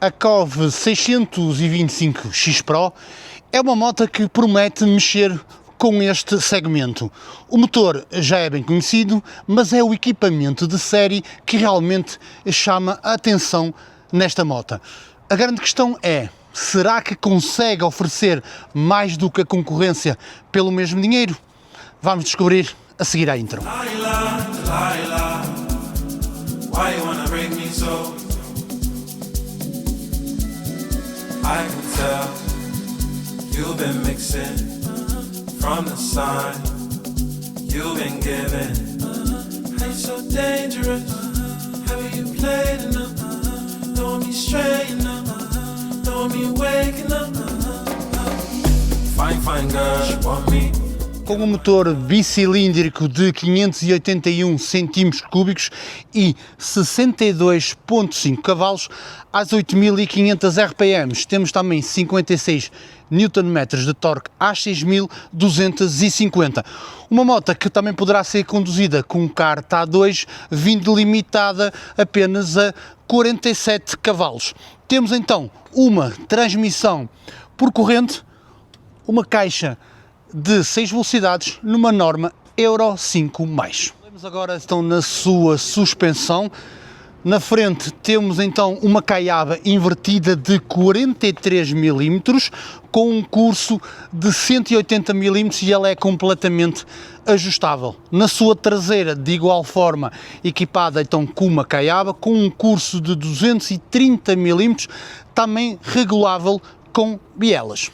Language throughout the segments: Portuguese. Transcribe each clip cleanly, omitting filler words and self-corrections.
A COV 625X Pro é uma moto que promete mexer com este segmento. O motor já é bem conhecido, mas é o equipamento de série que realmente chama a atenção nesta moto. A grande questão é, será que consegue oferecer mais do que a concorrência pelo mesmo dinheiro? Vamos descobrir a seguir à intro. I can tell you've been mixing from the sign you've been given. Ain't so dangerous. Have you played enough? Don't be straight enough. Don't be waking up. Fine girl, you want me? Com um motor bicilíndrico de 581 cm3 e 62,5 cavalos, às 8.500 RPM, temos também 56 Nm de torque às 6.250. Uma moto que também poderá ser conduzida com um kart A2, vindo limitada apenas a 47 cavalos. Temos então uma transmissão por corrente, uma caixa de 6 velocidades numa norma Euro 5+. Vamos agora então na sua suspensão. Na frente temos então uma caiaba invertida de 43 mm com um curso de 180 mm e ela é completamente ajustável. Na sua traseira, de igual forma, equipada então com uma caiaba com um curso de 230 mm, também regulável com bielas.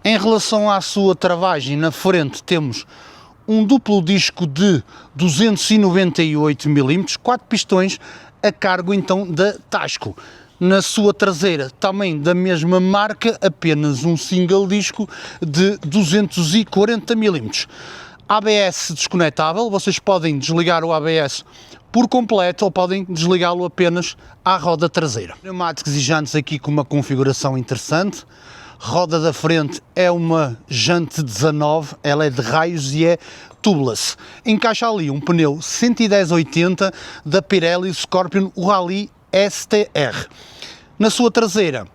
Em relação à sua travagem, na frente temos um duplo disco de 298 mm, 4 pistões a cargo então da Tasco. Na sua traseira, também da mesma marca, apenas um single disco de 240 mm. ABS desconectável, vocês podem desligar o ABS por completo ou podem desligá-lo apenas à roda traseira. Pneumáticos e jantes aqui com uma configuração interessante. Roda da frente é uma Jante 19, ela é de raios e é tubeless. Encaixa ali um pneu 110/80 da Pirelli Scorpion Rally STR. Na sua traseira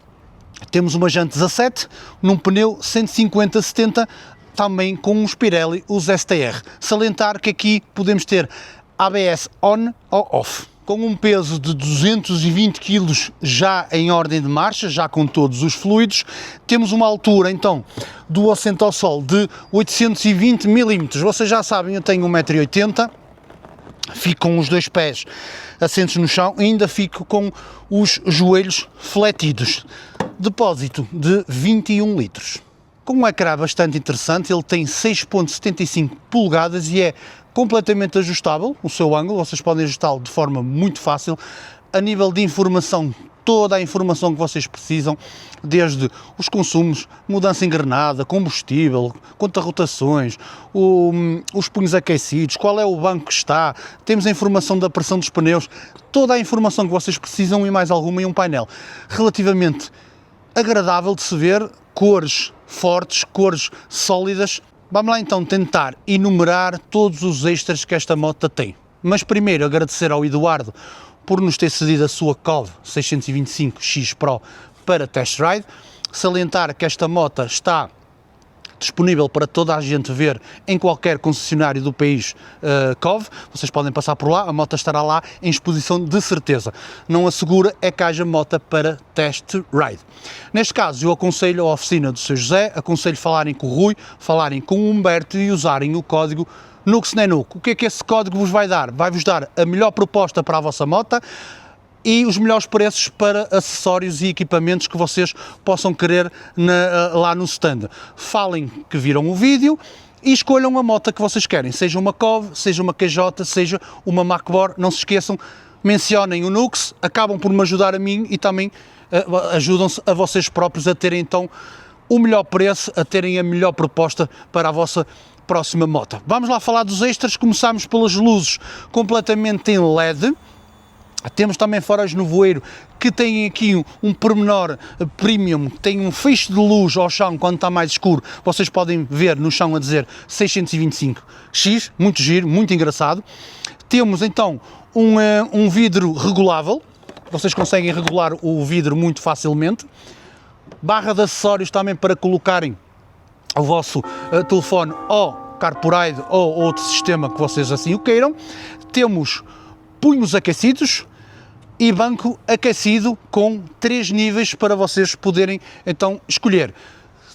temos uma Jante 17 num pneu 150/70, também com os Pirelli, os STR. Salientar que aqui podemos ter ABS on ou off. Com um peso de 220 kg já em ordem de marcha, já com todos os fluidos, temos uma altura então do assento ao sol de 820 mm. Vocês já sabem, eu tenho 1,80 m, fico com os dois pés assentos no chão e ainda fico com os joelhos fletidos. Depósito de 21 litros. Com um ecrã bastante interessante, ele tem 6,75 polegadas e é completamente ajustável o seu ângulo, vocês podem ajustá-lo de forma muito fácil. A nível de informação, toda a informação que vocês precisam, desde os consumos, mudança engrenada, combustível, conta rotações, os punhos aquecidos, qual é o banco que está, temos a informação da pressão dos pneus, toda a informação que vocês precisam e mais alguma em um painel relativamente agradável de se ver, cores fortes, cores sólidas. Vamos lá então tentar enumerar todos os extras que esta moto tem. Mas primeiro agradecer ao Eduardo por nos ter cedido a sua COV 625X Pro para test ride. Salientar que esta moto está disponível para toda a gente ver em qualquer concessionário do país COV. Vocês podem passar por lá, a moto estará lá em exposição de certeza. Não assegura é que haja moto para test ride. Neste caso, eu aconselho a oficina do Sr. José, aconselho falarem com o Rui, falarem com o Humberto e usarem o código NUXNENUC. O que é que esse código vos vai dar? Vai-vos dar a melhor proposta para a vossa moto e os melhores preços para acessórios e equipamentos que vocês possam querer lá no stand. Falem que viram o vídeo e escolham a moto que vocês querem, seja uma COV, seja uma QJ, seja uma Macbor. Não se esqueçam, mencionem o Nux, acabam por me ajudar a mim e também ajudam-se a vocês próprios a terem então o melhor preço, a terem a melhor proposta para a vossa próxima moto. Vamos lá falar dos extras. Começamos pelas luzes completamente em LED. Temos também faróis no voeiro que têm aqui um pormenor premium, tem um feixe de luz ao chão quando está mais escuro. Vocês podem ver no chão a dizer 625X, muito giro, muito engraçado. Temos então um vidro regulável, vocês conseguem regular o vidro muito facilmente. Barra de acessórios também para colocarem o vosso telefone ou CarPlay ou outro sistema que vocês assim o queiram. Temos punhos aquecidos e banco aquecido com 3 níveis para vocês poderem então escolher.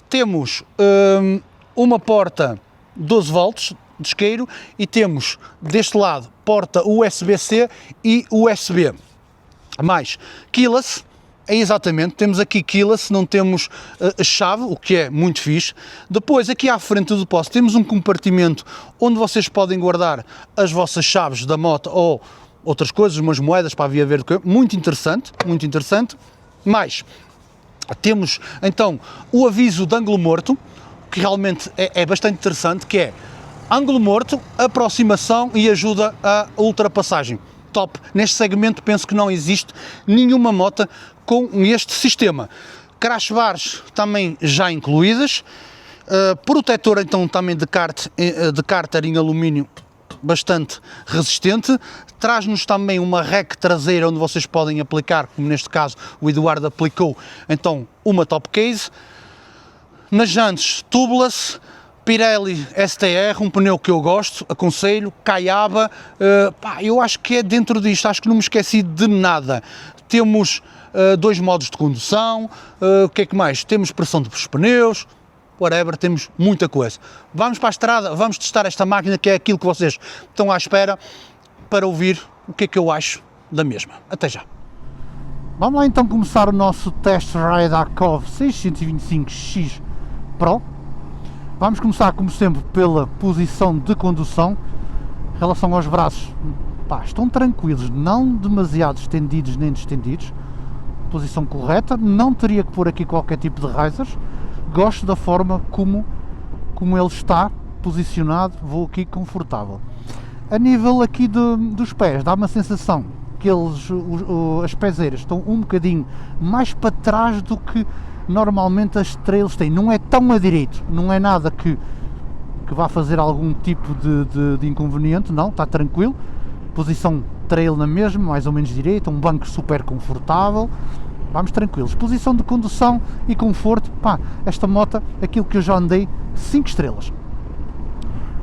Temos uma porta 12 volts de isqueiro e temos deste lado porta USB-C e USB. Mais keyless, exatamente, temos aqui keyless, não temos a chave, o que é muito fixe. Depois aqui à frente do depósito temos um compartimento onde vocês podem guardar as vossas chaves da moto ou outras coisas, umas moedas para a via verde, muito interessante, muito interessante. Mais, temos então o aviso de ângulo morto, que realmente é bastante interessante, que é ângulo morto, aproximação e ajuda à ultrapassagem. Top! Neste segmento penso que não existe nenhuma moto com este sistema. Crash bars também já incluídas, protetor então também de cárter em alumínio bastante resistente, traz-nos também uma rack traseira onde vocês podem aplicar, como neste caso o Eduardo aplicou, então uma top case. Nas jantes tubeless, Pirelli STR, um pneu que eu gosto, aconselho, Caiaba, eu acho que é dentro disto, acho que não me esqueci de nada. Temos 2 modos de condução, o que é que mais? Temos pressão dos pneus, whatever, temos muita coisa. Vamos para a estrada, vamos testar esta máquina, que é aquilo que vocês estão à espera para ouvir o que é que eu acho da mesma. Até já. Vamos lá então começar o nosso test ride à COV 625X Pro. Vamos começar, como sempre, pela posição de condução. Em relação aos braços, estão tranquilos, não demasiado estendidos nem distendidos. Posição correta, não teria que pôr aqui qualquer tipo de risers. Gosto da forma como ele está posicionado, vou aqui confortável. A nível aqui dos pés, dá uma sensação que as pezeiras estão um bocadinho mais para trás do que normalmente as trails têm. Não é tão a direito, não é nada que vá fazer algum tipo de inconveniente, não, está tranquilo. Posição trail na mesma, mais ou menos direita, um banco super confortável. Vamos tranquilos. Posição de condução e conforto, esta moto, aquilo que eu já andei, 5 estrelas.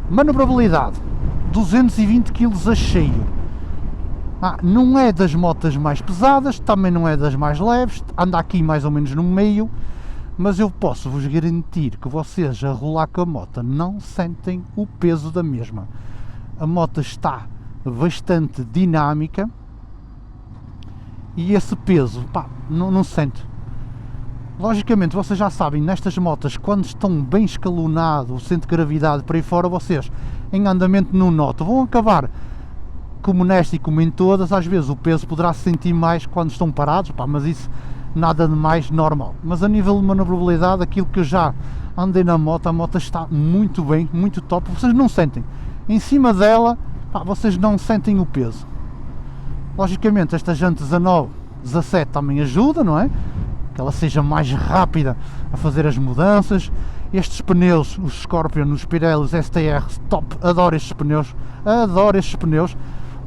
Manobrabilidade, 220 kg a cheio. Não é das motas mais pesadas, também não é das mais leves, anda aqui mais ou menos no meio, mas eu posso vos garantir que vocês a rolar com a moto não sentem o peso da mesma. A moto está bastante dinâmica e esse peso, não se sente. Logicamente, vocês já sabem, nestas motas, quando estão bem escalonado, o centro de gravidade para aí fora, vocês em andamento não notam, vão acabar, como nesta e como em todas, às vezes o peso poderá se sentir mais quando estão parados, mas isso nada de mais normal. Mas a nível de manobrabilidade, aquilo que eu já andei na moto, a moto está muito bem, muito top, vocês não sentem. Em cima dela, vocês não sentem o peso. Logicamente, esta jante 19, 17 também ajuda, não é? Que ela seja mais rápida a fazer as mudanças. Estes pneus, os Scorpion, os Pirelli, os STR, top, adoro estes pneus,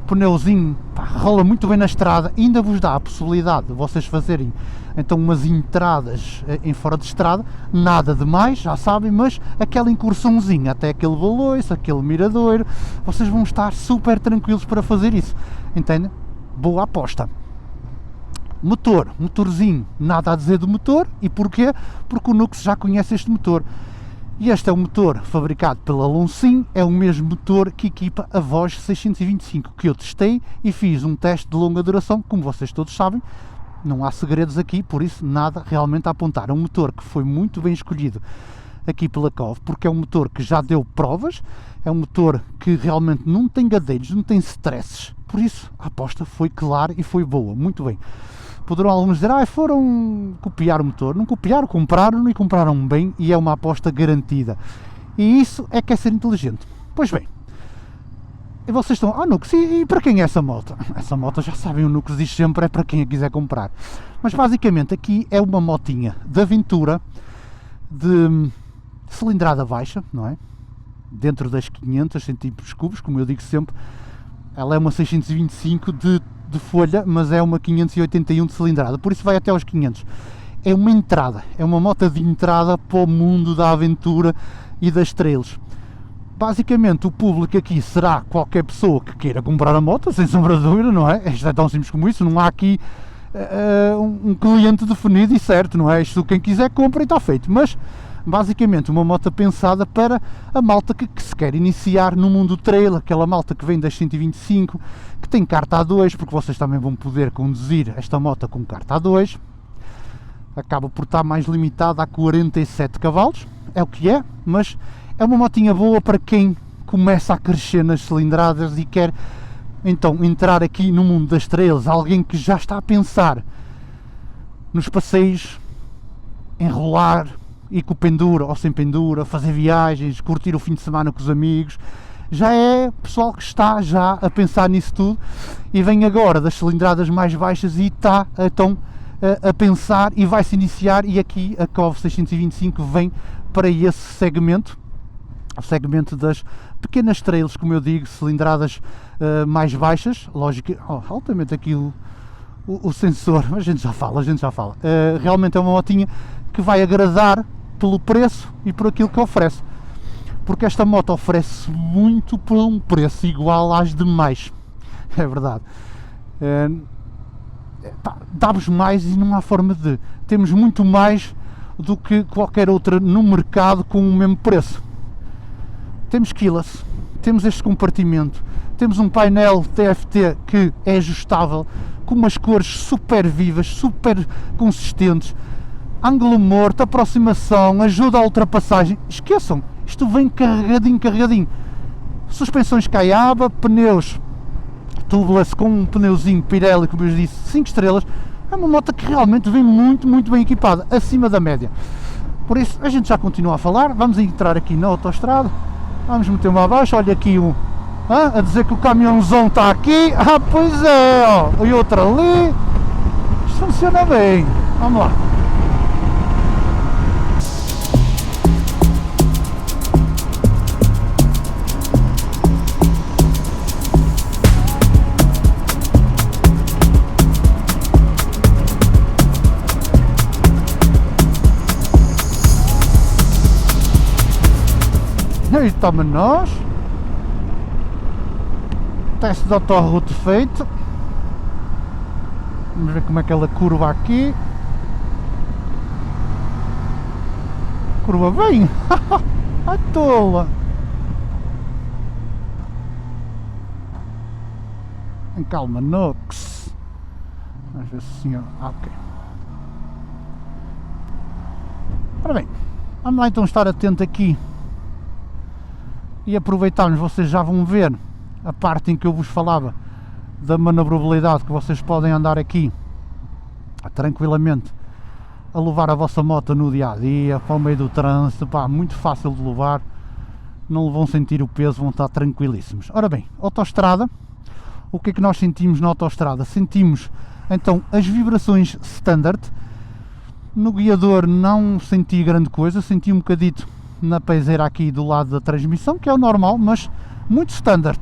pneuzinho, rola muito bem na estrada, ainda vos dá a possibilidade de vocês fazerem então umas entradas em fora de estrada, nada de mais, já sabem, mas aquela incursãozinha até aquele baloiço, aquele miradouro, vocês vão estar super tranquilos para fazer isso, entendem? Boa aposta. Motorzinho, nada a dizer do motor, e porquê? Porque o Nux já conhece este motor. E este é um motor fabricado pela Lonsin, é o mesmo motor que equipa a Voz 625, que eu testei e fiz um teste de longa duração, como vocês todos sabem, não há segredos aqui, por isso nada realmente a apontar. É um motor que foi muito bem escolhido aqui pela COV, porque é um motor que já deu provas, é um motor que realmente não tem gadeiros, não tem stresses, por isso a aposta foi clara e foi boa, muito bem. Poderão alguns dizer, foram copiar o motor. Não copiaram, compraram e compraram bem, e é uma aposta garantida. E isso é que é ser inteligente. Pois bem, e vocês estão, Nux, e para quem é essa moto? Essa moto, já sabem, o Nux diz sempre, é para quem a quiser comprar. Mas basicamente aqui é uma motinha de aventura, de cilindrada baixa, não é? Dentro das 500 centímetros cúbicos, como eu digo sempre. Ela é uma 625 de de folha, mas é uma 581 de cilindrada, por isso vai até aos 500. É uma entrada, é uma moto de entrada para o mundo da aventura e das trails. Basicamente o público aqui será qualquer pessoa que queira comprar a moto, sem sombra de dúvida, não é? Isto é tão simples como isso, não há aqui um cliente definido e certo, não é? Isto quem quiser compra e está feito, mas basicamente uma moto pensada para a malta que se quer iniciar no mundo trail, aquela malta que vem das 125, que tem carta A2, porque vocês também vão poder conduzir esta moto com carta A2, acaba por estar mais limitada a 47 cavalos, é o que é, mas é uma motinha boa para quem começa a crescer nas cilindradas e quer então entrar aqui no mundo das trails, alguém que já está a pensar nos passeios, enrolar, ir com pendura ou sem pendura, fazer viagens, curtir o fim de semana com os amigos, já é pessoal que está já a pensar nisso tudo e vem agora das cilindradas mais baixas e está então a pensar e vai se iniciar, e aqui a COV 625 vem para esse segmento, o segmento das pequenas trails, como eu digo, cilindradas mais baixas, lógico, altamente aqui o sensor, mas a gente já fala, realmente é uma motinha que vai agradar pelo preço e por aquilo que oferece, porque esta moto oferece muito por um preço igual às demais, é verdade. Dá-vos mais e não há forma de, temos muito mais do que qualquer outra no mercado com o mesmo preço. Temos keyless, temos este compartimento, temos um painel TFT que é ajustável, com umas cores super vivas, super consistentes, ângulo morto, aproximação, ajuda à ultrapassagem, esqueçam, isto vem carregadinho, suspensões Caiaba, pneus tubeless com um pneuzinho Pirelli, como eu disse, 5 estrelas, é uma moto que realmente vem muito bem equipada, acima da média. Por isso, a gente já continua a falar, vamos entrar aqui na autoestrada, vamos meter-me abaixo, olha aqui a dizer que o caminhãozão está aqui, pois é, ó, e outro ali, isto funciona bem, vamos lá. Aí estamos nós, teste de autorroute feito, vamos ver como é que ela curva aqui, curva bem, ai tola, em calma Nox, vamos ver se o senhor, ok, ora bem, vamos lá então estar atento aqui e aproveitarmos, vocês já vão ver a parte em que eu vos falava da manobrabilidade, que vocês podem andar aqui tranquilamente a levar a vossa moto no dia a dia, para o meio do trânsito, pá, muito fácil de levar, não vão sentir o peso, vão estar tranquilíssimos. Ora bem, autoestrada, o que é que nós sentimos na autoestrada? Sentimos então as vibrações standard, no guiador não senti grande coisa, senti um bocadito na paiseira aqui do lado da transmissão, que é o normal, mas muito standard,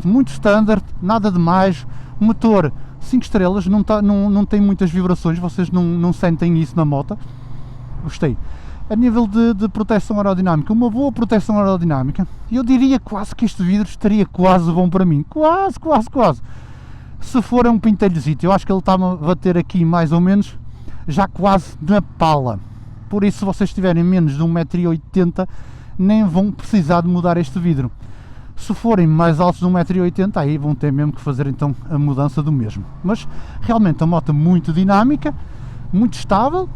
nada de mais, motor 5 estrelas, não tem muitas vibrações, vocês não sentem isso na moto, gostei. A nível de proteção aerodinâmica, uma boa proteção aerodinâmica, eu diria quase que este vidro estaria quase bom para mim, quase, se for um pintelhozito, eu acho que ele está a bater aqui mais ou menos, já quase na pala, por isso se vocês tiverem menos de 1,80 m, nem vão precisar de mudar este vidro. Se forem mais altos de 1,80 m, aí vão ter mesmo que fazer então a mudança do mesmo. Mas realmente a moto muito dinâmica, muito estável.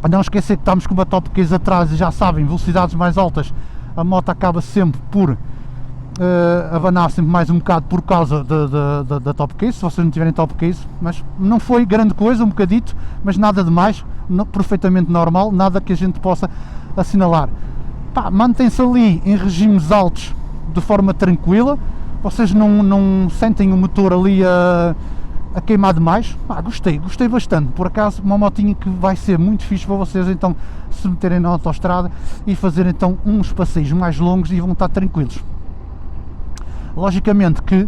Não esquecer que estamos com uma top case atrás e já sabem, velocidades mais altas, a moto acaba sempre por abanar sempre mais um bocado por causa da top case, se vocês não tiverem top case, mas não foi grande coisa, um bocadito, mas nada de mais, perfeitamente normal, nada que a gente possa assinalar. Mantém-se ali em regimes altos de forma tranquila, vocês não sentem o motor ali a queimar demais. Gostei bastante, por acaso uma motinha que vai ser muito fixe para vocês então se meterem na autoestrada e fazer então uns passeios mais longos e vão estar tranquilos. Logicamente que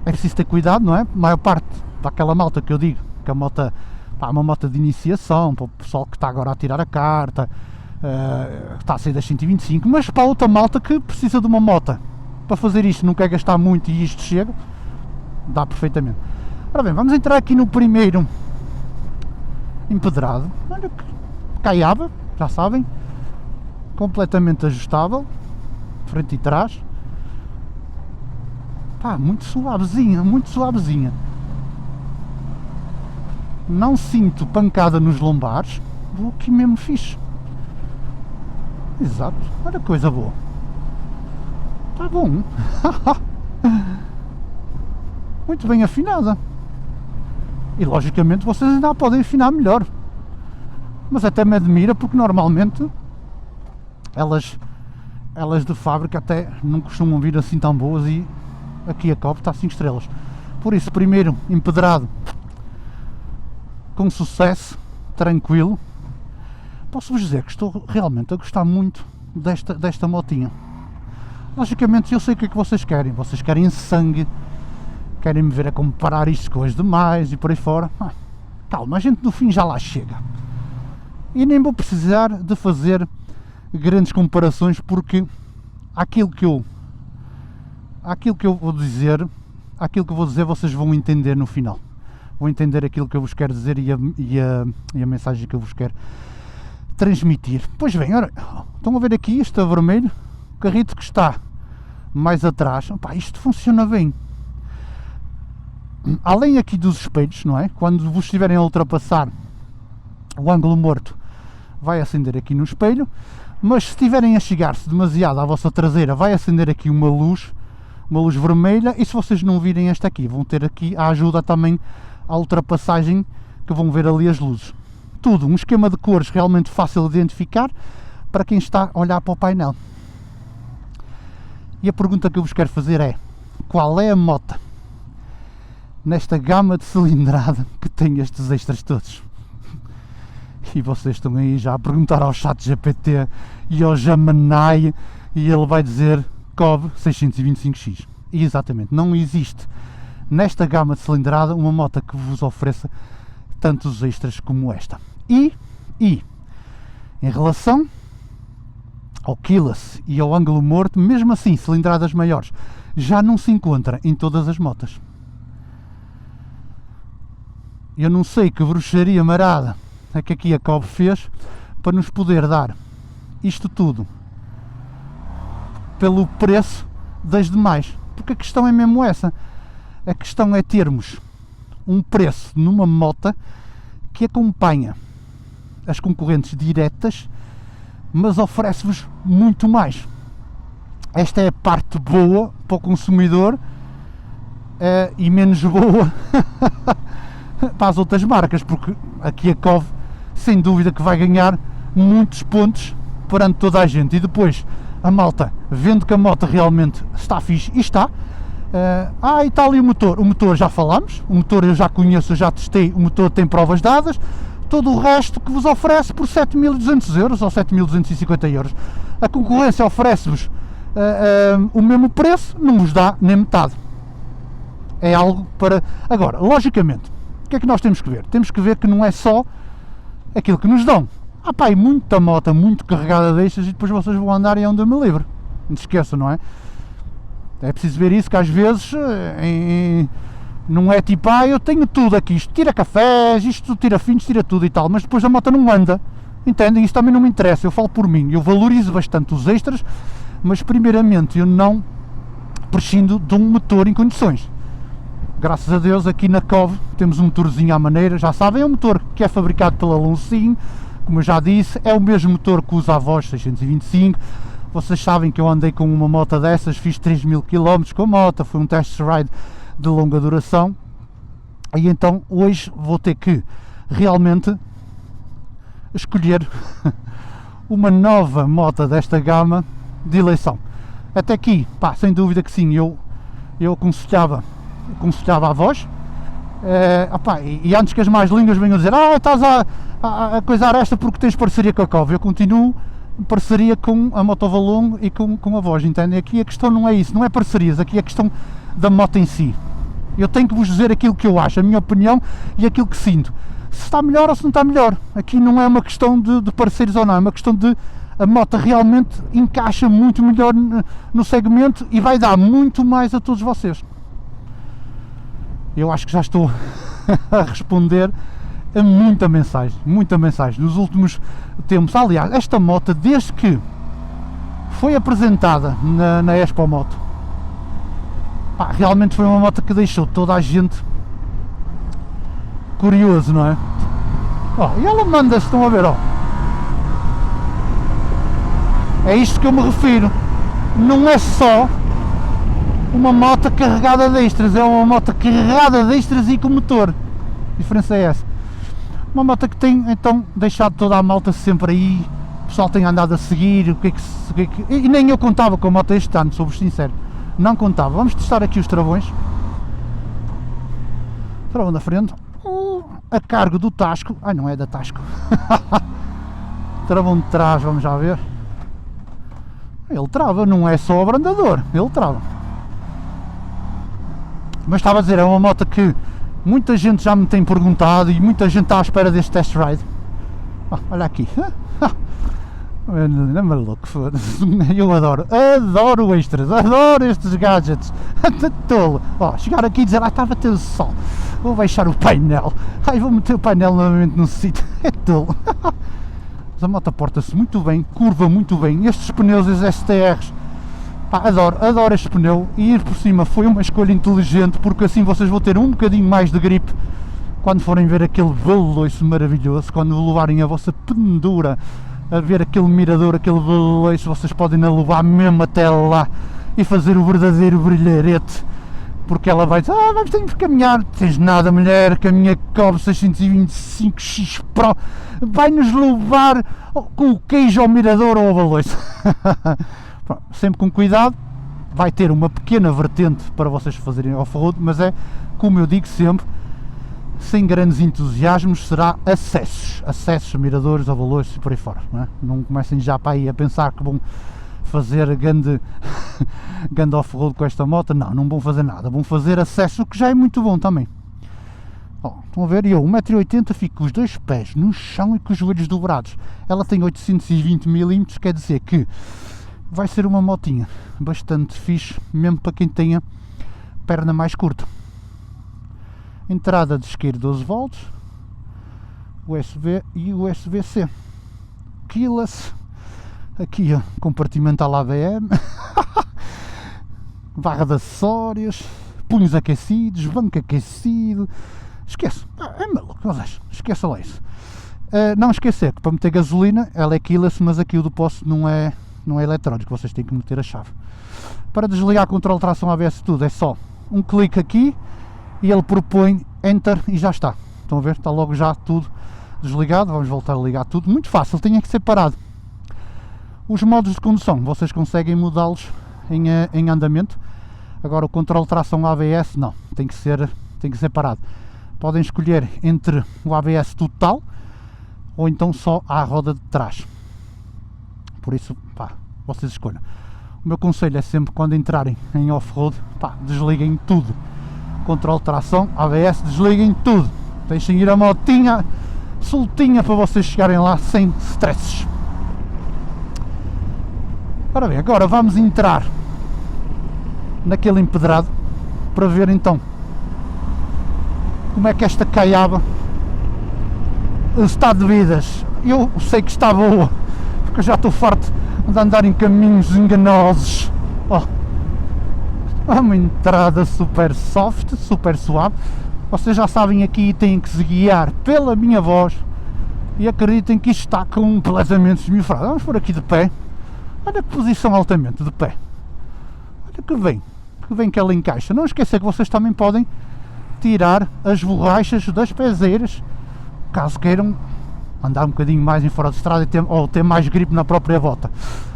é preciso ter cuidado, não é? A maior parte para aquela malta que eu digo, que a moto, pá, uma moto de iniciação, para o pessoal que está agora a tirar a carta, está a sair das 125, mas para a outra malta que precisa de uma moto para fazer isto, não quer gastar muito e isto chega, dá perfeitamente. Ora bem, vamos entrar aqui no primeiro empedrado. Olha que caiaba, já sabem, completamente ajustável, frente e trás. Pá, muito suavezinha, muito suavezinha. Não sinto pancada nos lombares, vou aqui mesmo fixe. Exato, olha que coisa boa. Está bom. Muito bem afinada. E logicamente vocês ainda a podem afinar melhor. Mas até me admira porque normalmente elas de fábrica até não costumam vir assim tão boas e aqui a Cobb está 5 estrelas. Por isso, primeiro empedrado com sucesso, tranquilo. Posso-vos dizer que estou realmente a gostar muito desta motinha. Logicamente eu sei o que é que vocês querem sangue, querem me ver a comparar isto com as demais e por aí fora. Calma, a gente no fim já lá chega. E nem vou precisar de fazer grandes comparações porque aquilo que eu vou dizer vocês vão entender no final. Vão entender aquilo que eu vos quero dizer e a mensagem que eu vos quero transmitir. Pois bem, ora, estão a ver aqui, este vermelho, o carrito que está mais atrás, opá, isto funciona bem. Além aqui dos espelhos, não é? Quando vos estiverem a ultrapassar, o ângulo morto vai acender aqui no espelho, mas se estiverem a chegar-se demasiado à vossa traseira, vai acender aqui uma luz vermelha, e se vocês não virem esta aqui, vão ter aqui a ajuda também à ultrapassagem, que vão ver ali as luzes. Tudo, um esquema de cores realmente fácil de identificar para quem está a olhar para o painel. E a pergunta que eu vos quero fazer é: qual é a moto nesta gama de cilindrada que tem estes extras todos? E vocês estão aí já a perguntar ao ChatGPT e ao Gemini e ele vai dizer Cobb 625X. E exatamente, não existe nesta gama de cilindrada uma moto que vos ofereça tantos extras como esta. E em relação ao keyless e ao ângulo morto, mesmo assim, cilindradas maiores já não se encontra em todas as motas. Eu não sei que bruxaria marada é que aqui a Cobb fez para nos poder dar isto tudo pelo preço das demais, porque a questão é mesmo essa. A questão é termos um preço numa moto que acompanha as concorrentes diretas, mas oferece-vos muito mais. Esta é a parte boa para o consumidor e menos boa para as outras marcas, porque aqui a Cobb sem dúvida que vai ganhar muitos pontos perante toda a gente. E depois a malta, vendo que a moto realmente está fixe, e está, e está ali o motor já falámos, o motor eu já conheço, eu já testei, o motor tem provas dadas, todo o resto que vos oferece por 7.200 euros ou 7.250 euros. A concorrência oferece-vos o mesmo preço, não vos dá nem metade. É algo para... Agora, logicamente, o que é que nós temos que ver? Temos que ver que não é só aquilo que nos dão. E muita moto, muito carregada destas, e depois vocês vão andar e é um Deus me livre. Não se esqueçam, não é? É preciso ver isso, que às vezes não é tipo, eu tenho tudo aqui, isto tira cafés, isto tira fins, tira tudo e tal, mas depois a moto não anda. Entendem? Isso também não me interessa, eu falo por mim, eu valorizo bastante os extras, mas primeiramente eu não prescindo de um motor em condições. Graças a Deus aqui na Cobb temos um motorzinho à maneira, já sabem, é um motor que é fabricado pela Loncinho, como eu já disse, é o mesmo motor que usa a Voz 625. Vocês sabem que eu andei com uma moto dessas, fiz 3.000 km com a moto, foi um test ride de longa duração, e então hoje vou ter que realmente escolher uma nova moto desta gama de eleição. Até aqui, sem dúvida que sim, eu aconselhava a Voz, e antes que as mais línguas venham dizer estás a coisar esta porque tens parceria com a Cobb, eu continuo em parceria com a Motovalon e com a Voz, entendem? Aqui a questão não é isso, não é parcerias, aqui é a questão da moto em si. Eu tenho que vos dizer aquilo que eu acho, a minha opinião e aquilo que sinto. Se está melhor ou se não está melhor. Aqui não é uma questão de parceiros ou não, é uma questão de a moto realmente encaixa muito melhor no segmento e vai dar muito mais a todos vocês. Eu acho que já estou a responder a muita mensagem nos últimos tempos. Aliás, esta moto, desde que foi apresentada na Expo Moto, pá, realmente foi uma moto que deixou toda a gente curioso, não é? E ela manda-se, estão a ver, é isto que eu me refiro. Não é só uma moto carregada de extras, é uma moto carregada de extras e com motor. A diferença é essa. Uma moto que tem então deixado toda a malta sempre aí, o pessoal tem andado a seguir, e nem eu contava com a moto este ano, sou-vos sincero, não contava. Vamos testar aqui os travões. Travão da frente, a cargo do Tasco, não é da Tasco. Travão de trás, vamos já ver. Ele trava, não é só o abrandador, ele trava. Mas estava a dizer, é uma moto que muita gente já me tem perguntado e muita gente está à espera deste test ride. Olha aqui. É maluco, foda-se. Eu adoro extras, adoro estes gadgets. Tolo. Chegar aqui e dizer, estava a ter o sol, vou baixar o painel, vou meter o painel novamente no sítio. É tolo. Mas a moto porta-se muito bem, curva muito bem. Estes pneus, os STRs, adoro este pneu, e ir por cima foi uma escolha inteligente, porque assim vocês vão ter um bocadinho mais de gripe quando forem ver aquele baloiço maravilhoso, quando levarem a vossa pendura a ver aquele mirador, aquele baloiço, vocês podem a levar mesmo até lá e fazer o verdadeiro brilharete, porque ela vai dizer, vamos ter que caminhar. Tens nada, mulher, que a minha Cobre 625X Pro vai-nos levar com o queijo ao mirador ou ao baloiço. Sempre com cuidado, vai ter uma pequena vertente para vocês fazerem off-road, mas é, como eu digo sempre, sem grandes entusiasmos, será acessos a miradores, a baloiços e por aí fora, não comecem já para aí a pensar que vão fazer grande off-road com esta moto. Não vão fazer nada, vão fazer acesso, o que já é muito bom também. Estão a ver, eu 1,80m fico com os dois pés no chão e com os joelhos dobrados. Ela tem 820mm, quer dizer que vai ser uma motinha bastante fixe, mesmo para quem tenha perna mais curta. Entrada de isqueiro 12V, USB e USB-C. Keyless, aqui compartimental ABM, barra de acessórios, punhos aquecidos, banco aquecido. Esqueço, é maluco, esqueça lá isso. Não esquecer que para meter gasolina ela é keyless, mas aqui o depósito não é eletrónico, vocês têm que meter a chave. Para desligar controle de tração ABS tudo é só um clique aqui e ele propõe Enter e já está. Estão a ver? Está logo já tudo desligado. Vamos voltar a ligar tudo, muito fácil, tem que ser parado. Os modos de condução vocês conseguem mudá-los em andamento. Agora o controle de tração ABS não, tem que ser parado. Podem escolher entre o ABS total ou então só à roda de trás. Por isso, vocês escolham. O meu conselho é sempre, quando entrarem em off-road, desliguem tudo. Controle de tração, ABS, desliguem tudo. Deixem ir a motinha soltinha para vocês chegarem lá sem stresses. Ora bem, agora vamos entrar naquele empedrado para ver então como é que esta caiaba está de vidas. Eu sei que está boa, porque eu já estou farto de andar em caminhos enganosos. Uma entrada super soft, super suave. Vocês já sabem, aqui têm que se guiar pela minha voz e acreditem que isto está completamente esmifrado. Vamos por aqui de pé. Olha que posição altamente de pé. Olha que bem que ela encaixa. Não esquecer que vocês também podem tirar as borrachas das pezeiras, caso queiram andar um bocadinho mais em fora de estrada ou ter mais gripe na própria bota.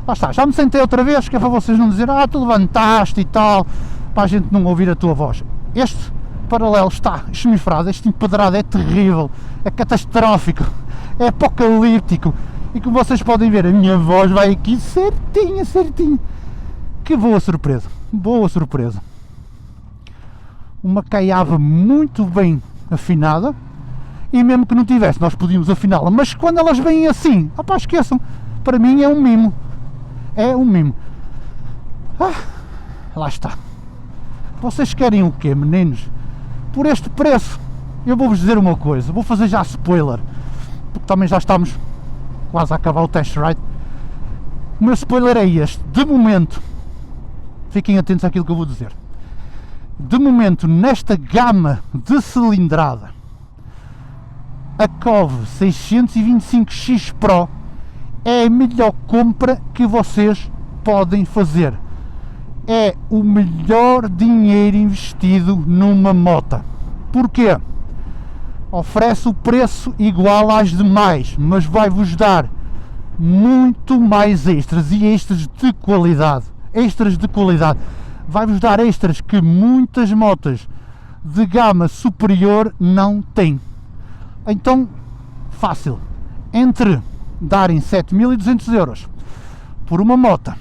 Lá está, já me sentei outra vez, que é para vocês não dizerem, tu levantaste e tal, para a gente não ouvir a tua voz. Este paralelo está esmifrado, este empedrado é terrível, é catastrófico, é apocalíptico, e como vocês podem ver, a minha voz vai aqui certinha. Que boa surpresa. uma caiava muito bem afinada, e mesmo que não tivesse, nós podíamos afiná-la, mas quando elas vêm assim, opá, esqueçam, para mim é um mimo, lá está. Vocês querem o quê, meninos? Por este preço, eu vou-vos dizer uma coisa, vou fazer já spoiler, porque também já estamos quase a acabar o test ride. O meu spoiler é este, de momento, fiquem atentos àquilo que eu vou dizer, de momento nesta gama de cilindrada, a COV 625X Pro é a melhor compra que vocês podem fazer, é o melhor dinheiro investido numa moto. Porquê? Oferece o preço igual às demais, mas vai-vos dar muito mais extras, e extras de qualidade, vai-vos dar extras que muitas motos de gama superior não têm. Então, fácil, entre darem 7.200 euros por uma moto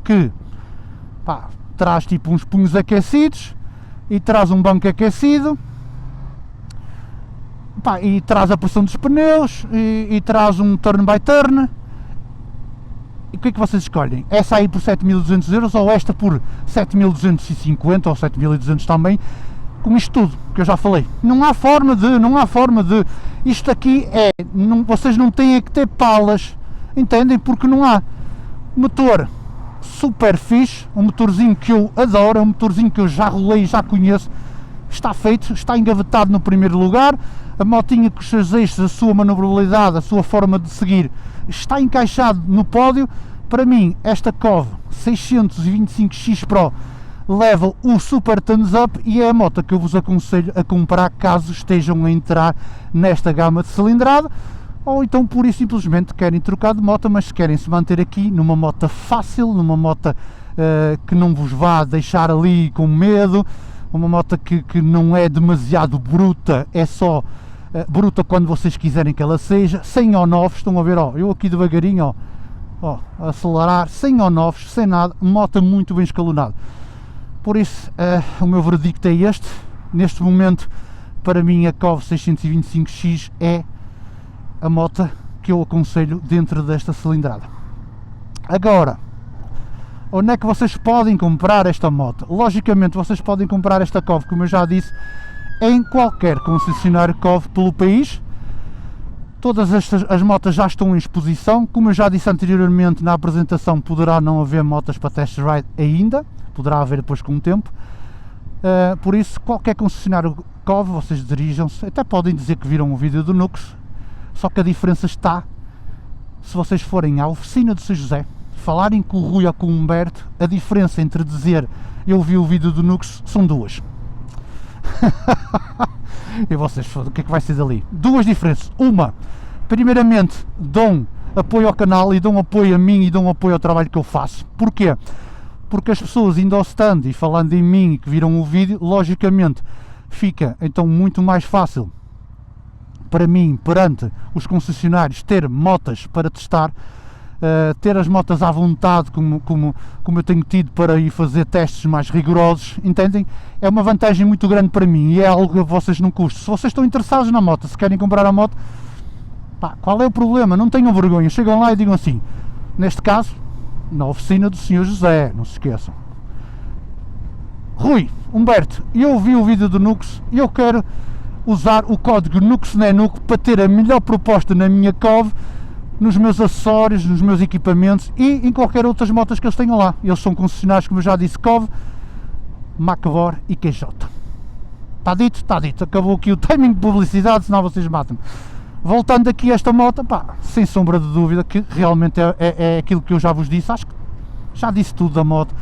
que traz tipo uns punhos aquecidos e traz um banco aquecido, e traz a pressão dos pneus e traz um turn by turn, e o que é que vocês escolhem? Essa aí por 7.200 euros ou esta por 7.250 ou 7.200 também, com isto tudo que eu já falei? Não há forma de, isto aqui é, vocês não têm que ter palas, entendem? Porque não há motor super fixe, um motorzinho que eu adoro, é um motorzinho que eu já rolei e já conheço, está feito, está engavetado no primeiro lugar, a motinha com os seus eixos, a sua manobrabilidade, a sua forma de seguir, está encaixado no pódio. Para mim, esta COV 625X Pro leva o super thumbs up e é a moto que eu vos aconselho a comprar caso estejam a entrar nesta gama de cilindrada, ou então pura e simplesmente querem trocar de moto, mas querem se manter aqui numa moto fácil, numa moto que não vos vá deixar ali com medo, uma moto que não é demasiado bruta, é só bruta quando vocês quiserem que ela seja, sem on-off. Estão a ver, eu aqui devagarinho, a acelerar, sem on-offs, sem nada, moto muito bem escalonada. Por isso, o meu veredicto é este. Neste momento, para mim, a COV 625X é a moto que eu aconselho dentro desta cilindrada. Agora, onde é que vocês podem comprar esta moto? Logicamente, vocês podem comprar esta COV, como eu já disse, em qualquer concessionário COV pelo país. Todas as motas já estão em exposição. Como eu já disse anteriormente na apresentação, poderá não haver motas para test ride ainda, poderá haver depois com o tempo. Por isso, qualquer concessionário COV, vocês dirijam-se, até podem dizer que viram o vídeo do Nux, só que a diferença está, se vocês forem à oficina de São José, falarem com o Rui ou com o Humberto, a diferença entre dizer eu vi o vídeo do Nux são duas. E vocês, o que é que vai ser dali? Duas diferenças. Uma, primeiramente, dão apoio ao canal e dão apoio a mim e dão apoio ao trabalho que eu faço. Porquê? Porque as pessoas indo ao stand e falando em mim e que viram o vídeo, logicamente fica então muito mais fácil para mim, perante os concessionários, ter motas para testar, ter as motas à vontade, como eu tenho tido para ir fazer testes mais rigorosos, entendem? É uma vantagem muito grande para mim e é algo que a vocês não custa. Se vocês estão interessados na moto, se querem comprar a moto, qual é o problema? Não tenham vergonha, chegam lá e digam assim, neste caso, na oficina do Sr. José, não se esqueçam: Rui, Humberto, eu vi o vídeo do Nux e eu quero usar o código NUXNENUC para ter a melhor proposta na minha COV, nos meus acessórios, nos meus equipamentos e em qualquer outras motas que eles tenham lá. Eles são concessionários, como eu já disse, COV, Macavor e QJ. Está dito? Está dito. Acabou aqui o timing de publicidade, senão vocês matam-me. Voltando aqui a esta moto, sem sombra de dúvida que realmente é aquilo que eu já vos disse, acho que já disse tudo da moto.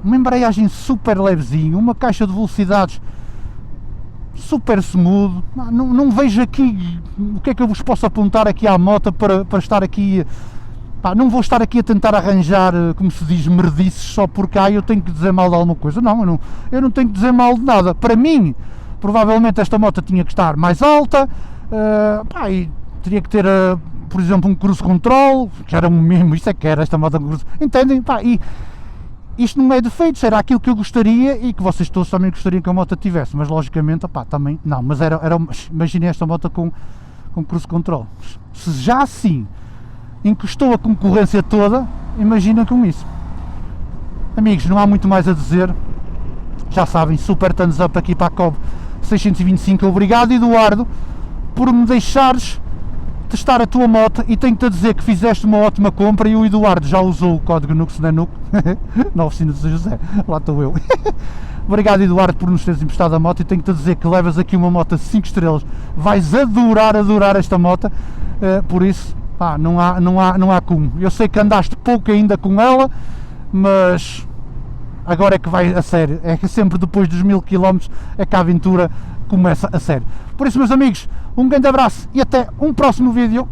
Uma embreagem super levezinho, uma caixa de velocidades super smooth, não vejo aqui o que é que eu vos posso apontar aqui à moto para estar aqui, não vou estar aqui a tentar arranjar, como se diz, merdices só porque eu tenho que dizer mal de alguma coisa. Não, eu não tenho que dizer mal de nada. Para mim, provavelmente esta moto tinha que estar mais alta, e teria que ter, por exemplo, um cruise control, que era um mesmo, isso é que era esta moto, entendem? isto não é defeitos, era aquilo que eu gostaria e que vocês todos também gostariam que a moto tivesse, mas logicamente, opá, também, não, mas imagine esta moto com cruise control. Se já assim encostou a concorrência toda, imagina com isso. Amigos, não há muito mais a dizer, já sabem, super thumbs up aqui para a Cobb 625, obrigado Eduardo por me deixares testar a tua moto e tenho-te a dizer que fizeste uma ótima compra e o Eduardo já usou o código NUX na NUC, na oficina de São José, lá estou eu. Obrigado Eduardo por nos teres emprestado a moto e tenho-te a dizer que levas aqui uma moto 5 estrelas, vais adorar esta moto, por isso, pá, não há como. Eu sei que andaste pouco ainda com ela, mas agora é que vai a sério, é que sempre depois dos 1000 km é que a aventura começa a sério. Por isso, meus amigos, um grande abraço e até um próximo vídeo.